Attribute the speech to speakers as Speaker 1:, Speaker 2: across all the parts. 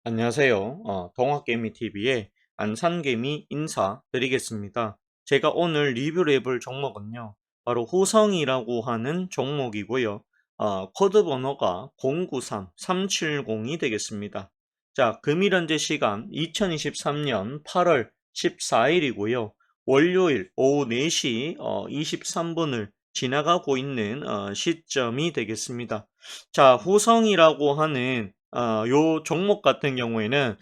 Speaker 1: 안녕하세요. 동학개미TV의 안산개미 인사드리겠습니다. 제가 오늘 리뷰를 해볼 종목은요. 바로 후성이라고 하는 종목이고요. 코드 번호가 093370이 되겠습니다. 자, 금일 현재 시간 2023년 8월 14일이고요. 월요일 오후 4시 23분을 지나가고 있는 시점이 되겠습니다. 자, 후성이라고 하는 요 종목 같은 경우에는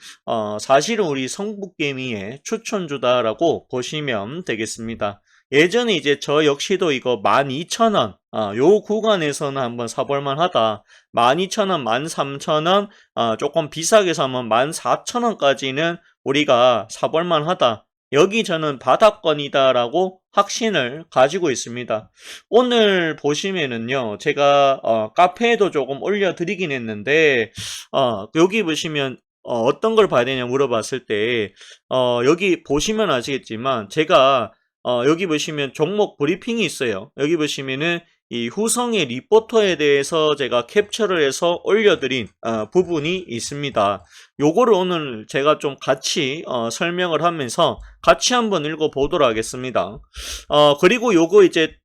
Speaker 1: 사실은 우리 성북개미의 추천주다라고 보시면 되겠습니다. 예전에 이제 저 역시도 이거 12,000원 요 구간에서는 한번 사볼만 하다. 12,000원, 13,000원 조금 비싸게 사면 14,000원까지는 우리가 사볼만 하다. 여기 저는 바닥권이다라고 확신을 가지고 있습니다. 오늘 보시면은요, 제가 카페에도 조금 올려드리긴 했는데 여기 보시면 어떤 걸 봐야 되냐 물어봤을 때 여기 보시면 아시겠지만 제가 여기 보시면 종목 브리핑이 있어요. 여기 보시면은 이 후성의 리포터에 대해서 제가 캡처를 해서 올려드린 부분이 있습니다. 요거를 오늘 제가 좀 같이 설명을 하면서 같이 한번 읽어보도록 하겠습니다. 그리고 요거 이제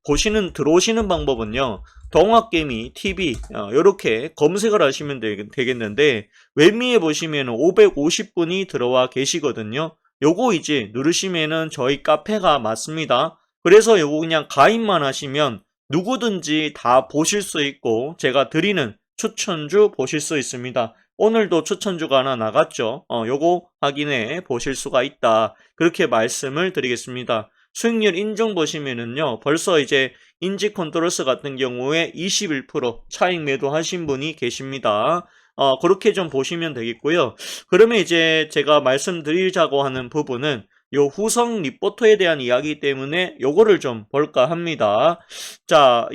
Speaker 1: 들어오시는 방법은요. 동학개미 TV 이렇게 검색을 하시면 되겠는데 웹미에 보시면 550분이 들어와 계시거든요. 요거 이제 누르시면은 저희 카페가 맞습니다. 그래서 요거 그냥 가입만 하시면 누구든지 다 보실 수 있고 제가 드리는 추천주 보실 수 있습니다. 오늘도 추천주가 하나 나갔죠. 요거 확인해 보실 수가 있다. 그렇게 말씀을 드리겠습니다. 수익률 인증 보시면은요. 벌써 이제 인지컨트롤스 같은 경우에 21% 차익 매도하신 분이 계십니다. 그렇게 좀 보시면 되겠고요. 그러면 이제 제가 말씀드리자고 하는 부분은 요 후성 리포터에 대한 이야기 때문에 요거를 좀 볼까 합니다. 자,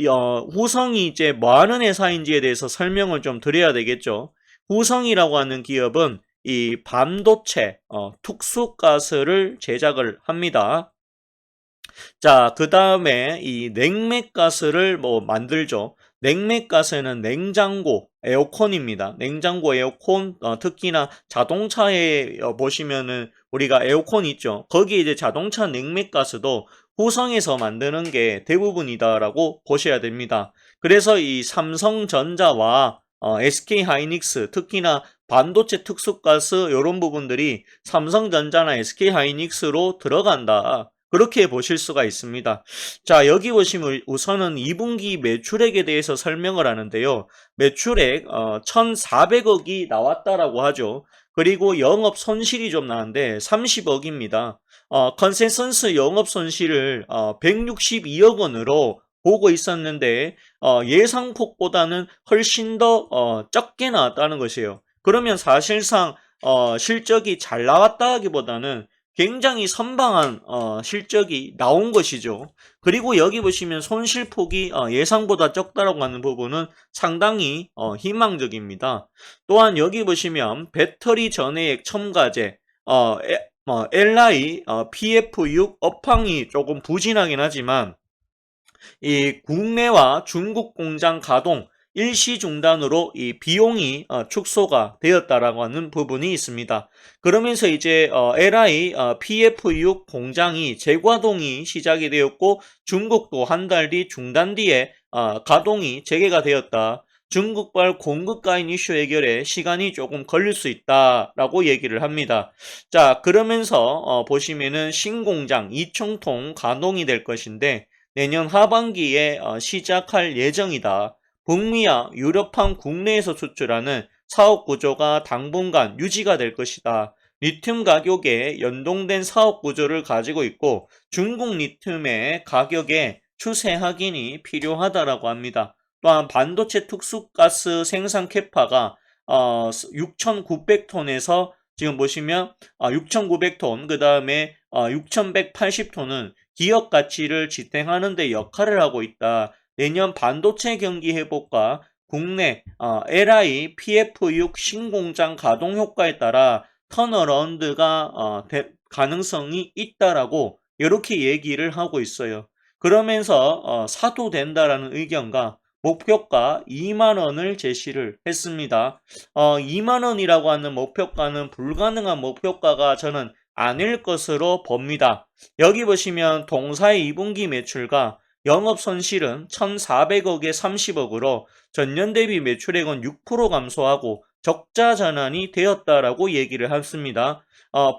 Speaker 1: 후성이 이제 뭐 하는 회사인지에 대해서 설명을 좀 드려야 되겠죠. 후성이라고 하는 기업은 이 반도체, 특수가스를 제작을 합니다. 자, 그 다음에 이 냉매가스를 뭐 만들죠. 냉매가스는 냉장고, 에어컨입니다. 냉장고, 에어컨, 특히나 자동차에 보시면은 우리가 에어컨 있죠. 거기에 이제 자동차 냉매가스도 후성에서 만드는 게 대부분이다라고 보셔야 됩니다. 그래서 이 삼성전자와 SK하이닉스, 특히나 반도체 특수가스 이런 부분들이 삼성전자나 SK하이닉스로 들어간다. 그렇게 보실 수가 있습니다. 자, 여기 보시면 우선은 2분기 매출액에 대해서 설명을 하는데요. 매출액 1,400억이 나왔다라고 하죠. 그리고 영업 손실이 좀 나는데 30억입니다. 컨센서스 영업 손실을 162억 원으로 보고 있었는데 예상폭보다는 훨씬 더 적게 나왔다는 것이에요. 그러면 사실상 실적이 잘 나왔다 하기보다는 굉장히 선방한 실적이 나온 것이죠. 그리고 여기 보시면 손실폭이 예상보다 적다라고 하는 부분은 상당히 희망적입니다. 또한 여기 보시면 배터리 전해액 첨가제 LI PF6 업황이 조금 부진하긴 하지만 이 국내와 중국 공장 가동 일시 중단으로 이 비용이 축소가 되었다라고 하는 부분이 있습니다. 그러면서 이제 LI PF6 공장이 재가동이 시작이 되었고 중국도 한 달 뒤 중단 뒤에 가동이 재개가 되었다. 중국발 공급가인 이슈 해결에 시간이 조금 걸릴 수 있다라고 얘기를 합니다. 자, 그러면서 보시면은 신공장 2층통 가동이 될 것인데 내년 하반기에 시작할 예정이다. 북미와 유럽판 국내에서 수출하는 사업 구조가 당분간 유지가 될 것이다. 리튬 가격에 연동된 사업 구조를 가지고 있고 중국 리튬의 가격에 추세 확인이 필요하다라고 합니다. 또한 반도체 특수가스 생산 캐파가 6,900톤에서 지금 보시면 6,900톤 그 다음에 6,180톤은 기업 가치를 지탱하는 데 역할을 하고 있다. 내년 반도체 경기 회복과 국내 LI PF6 신공장 가동 효과에 따라 턴어라운드가 가능성이 있다라고 이렇게 얘기를 하고 있어요. 그러면서 사도 된다라는 의견과 목표가 2만 원을 제시를 했습니다. 2만 원이라고 하는 목표가는 불가능한 목표가가 저는 아닐 것으로 봅니다. 여기 보시면 동사의 2분기 매출과 영업 손실은 1,400억에 30억으로 전년 대비 매출액은 6% 감소하고 적자 전환이 되었다라고 얘기를 했습니다.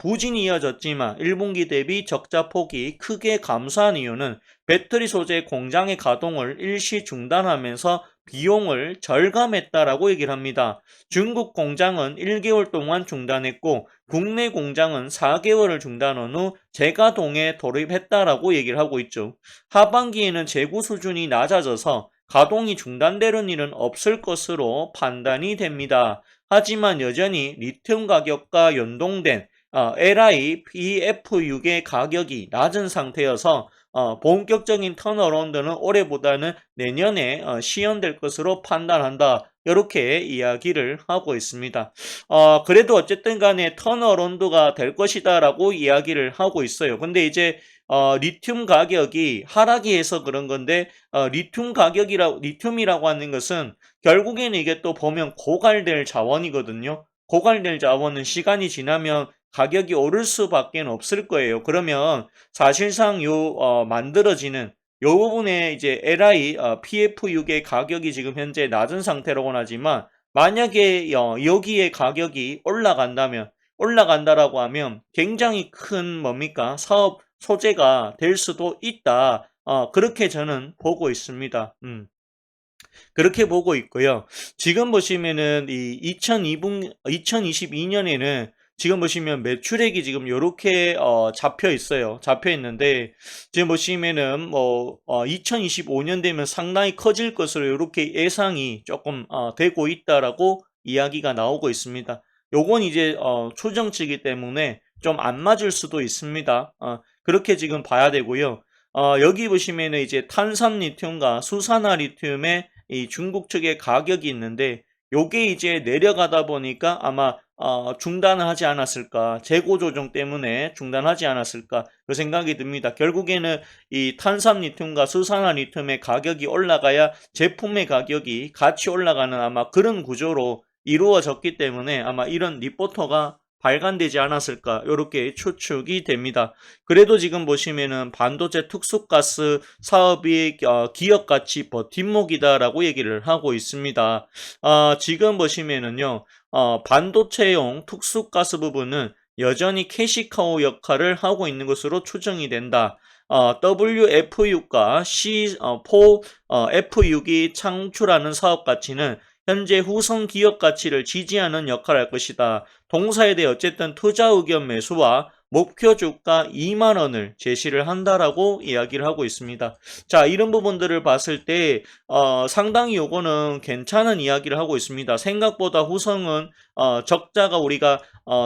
Speaker 1: 부진이 이어졌지만 1분기 대비 적자 폭이 크게 감소한 이유는 배터리 소재 공장의 가동을 일시 중단하면서 비용을 절감했다라고 얘기를 합니다. 중국 공장은 1개월 동안 중단했고 국내 공장은 4개월을 중단한 후 재가동에 돌입했다라고 얘기를 하고 있죠. 하반기에는 재고 수준이 낮아져서 가동이 중단되는 일은 없을 것으로 판단이 됩니다. 하지만 여전히 리튬 가격과 연동된 LiPF6의 가격이 낮은 상태여서 본격적인 턴어라운드는 올해보다는 내년에 시현될 것으로 판단한다. 이렇게 이야기를 하고 있습니다. 그래도 어쨌든 간에 턴어라운드가 될 것이다 라고 이야기를 하고 있어요. 근데 이제 리튬 가격이 하락이 해서 그런 건데 리튬이라고 하는 것은 결국에는 이게 또 보면 고갈될 자원이거든요. 고갈될 자원은 시간이 지나면 가격이 오를 수밖에 없을 거예요. 그러면 사실상 만들어지는 요 부분에 이제 PF6의 가격이 지금 현재 낮은 상태라고는 하지만 만약에 여기에 가격이 올라간다라고 하면 굉장히 큰 사업 소재가 될 수도 있다. 그렇게 저는 보고 있습니다. 그렇게 보고 있고요. 지금 보시면은 이 2022년에는 지금 보시면 매출액이 지금 요렇게 잡혀 있어요. 잡혀 있는데 지금 보시면은 2025년 되면 상당히 커질 것으로 요렇게 예상이 조금 되고 있다라고 이야기가 나오고 있습니다. 요건 이제 추정치이기 때문에 좀 안 맞을 수도 있습니다. 그렇게 지금 봐야 되고요. 여기 보시면은 이제 탄산 리튬과 수산화 리튬의 이 중국 측의 가격이 있는데 요게 이제 내려가다 보니까 아마 중단을 하지 않았을까, 재고 조정 때문에 중단하지 않았을까 그 생각이 듭니다. 결국에는 이 탄산 리튬과 수산화 리튬의 가격이 올라가야 제품의 가격이 같이 올라가는 아마 그런 구조로 이루어졌기 때문에 아마 이런 리포터가 발간되지 않았을까 이렇게 추측이 됩니다. 그래도 지금 보시면은 반도체 특수가스 사업이 기업가치 버팀목이다라고 얘기를 하고 있습니다. 지금 보시면은요, 반도체용 특수가스 부분은 여전히 캐시카우 역할을 하고 있는 것으로 추정이 된다. WF6과 F6이 창출하는 사업 가치는 현재 후성 기업 가치를 지지하는 역할을 할 것이다. 동사에 대해 어쨌든 투자 의견 매수와 목표 주가 2만 원을 제시를 한다라고 이야기를 하고 있습니다. 자, 이런 부분들을 봤을 때 상당히 요거는 괜찮은 이야기를 하고 있습니다. 생각보다 후성은 적자가 우리가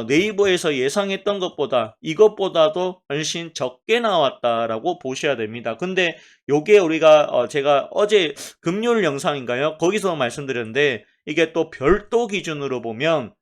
Speaker 1: 네이버에서 예상했던 것보다 이것보다도 훨씬 적게 나왔다라고 보셔야 됩니다. 근데 요게 우리가 제가 어제 금요일 영상인가요? 거기서 말씀드렸는데 이게 또 별도 기준으로 보면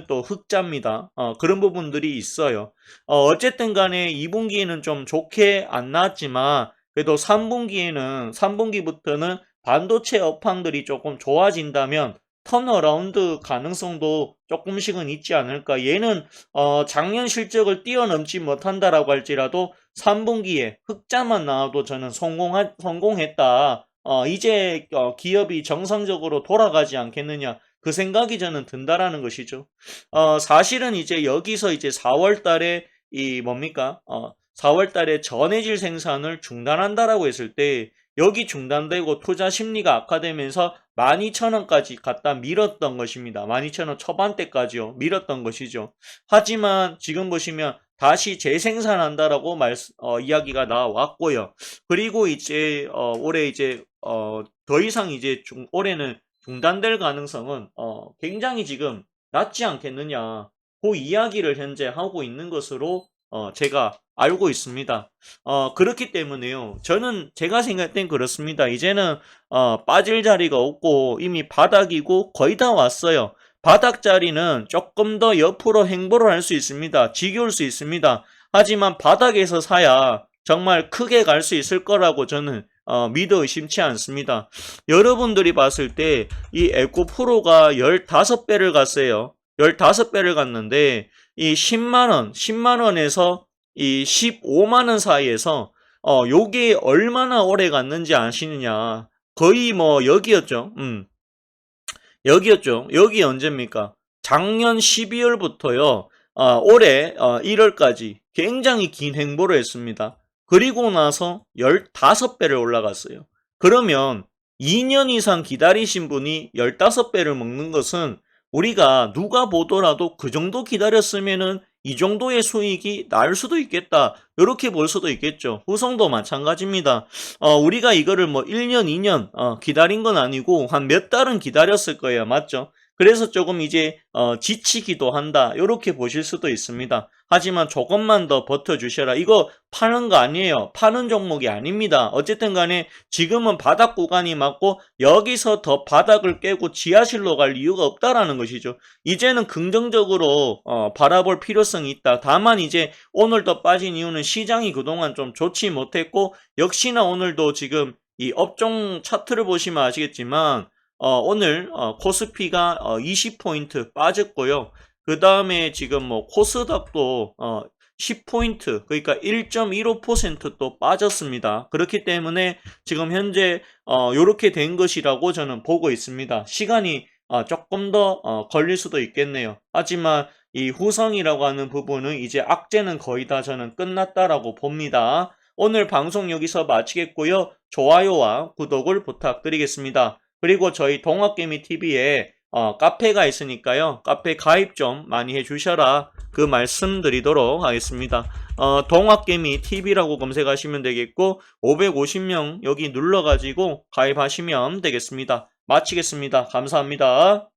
Speaker 1: 또 흑자입니다. 그런 부분들이 있어요. 어쨌든 간에 2분기에는 좀 좋게 안 나왔지만 그래도 3분기부터는 반도체 업황들이 조금 좋아진다면 턴어라운드 가능성도 조금씩은 있지 않을까. 얘는 작년 실적을 뛰어넘지 못한다라고 할지라도 3분기에 흑자만 나와도 저는 성공했다. 이제 기업이 정상적으로 돌아가지 않겠느냐. 그 생각이 저는 든다라는 것이죠. 사실은 이제 여기서 이제 4월 달에 4월 달에 전해질 생산을 중단한다라고 했을 때 여기 중단되고 투자 심리가 악화되면서 12,000원까지 갖다 밀었던 것입니다. 12,000원 초반대까지요. 밀었던 것이죠. 하지만 지금 보시면 다시 재생산한다라고 이야기가 나왔고요. 그리고 이제 올해 이제 더 이상 이제 올해는 중단될 가능성은 굉장히 지금 낮지 않겠느냐. 그 이야기를 현재 하고 있는 것으로 제가 알고 있습니다. 그렇기 때문에요. 제가 생각할 땐 그렇습니다. 이제는 빠질 자리가 없고 이미 바닥이고 거의 다 왔어요. 바닥 자리는 조금 더 옆으로 행보를 할 수 있습니다. 지겨울 수 있습니다. 하지만 바닥에서 사야 정말 크게 갈 수 있을 거라고 저는 믿어 의심치 않습니다. 여러분들이 봤을 때 이 에코 프로가 15배를 갔어요. 15배를 갔는데 이 10만원에서 이 15만원 사이에서 요게 얼마나 오래 갔는지 아시느냐? 거의 뭐 여기였죠. 여기였죠. 여기 언제입니까? 작년 12월부터요. 올해 1월까지 굉장히 긴 행보를 했습니다. 그리고 나서 15배를 올라갔어요. 그러면 2년 이상 기다리신 분이 15배를 먹는 것은 우리가 누가 보더라도 그 정도 기다렸으면은 이 정도의 수익이 날 수도 있겠다. 이렇게 볼 수도 있겠죠. 후성도 마찬가지입니다. 우리가 이거를 뭐 1년, 2년 기다린 건 아니고 한 몇 달은 기다렸을 거예요. 맞죠? 그래서 조금 이제 지치기도 한다. 이렇게 보실 수도 있습니다. 하지만 조금만 더 버텨주셔라. 이거 파는 거 아니에요. 파는 종목이 아닙니다. 어쨌든 간에 지금은 바닥 구간이 맞고 여기서 더 바닥을 깨고 지하실로 갈 이유가 없다라는 것이죠. 이제는 긍정적으로 바라볼 필요성이 있다. 다만 이제 오늘 더 빠진 이유는 시장이 그동안 좀 좋지 못했고 역시나 오늘도 지금 이 업종 차트를 보시면 아시겠지만 오늘 코스피가 20포인트 빠졌고요. 그 다음에 지금 뭐 코스닥도 10포인트 그러니까 1.15% 또 빠졌습니다. 그렇기 때문에 지금 현재 요렇게 된 것이라고 저는 보고 있습니다. 시간이 조금 더 걸릴 수도 있겠네요. 하지만 이 후성이라고 하는 부분은 이제 악재는 거의 다 저는 끝났다라고 봅니다. 오늘 방송 여기서 마치겠고요. 좋아요와 구독을 부탁드리겠습니다. 그리고 저희 동학개미TV에 카페가 있으니까요. 카페 가입 좀 많이 해주셔라. 그 말씀 드리도록 하겠습니다. 동학개미TV라고 검색하시면 되겠고 550명 여기 눌러가지고 가입하시면 되겠습니다. 마치겠습니다. 감사합니다.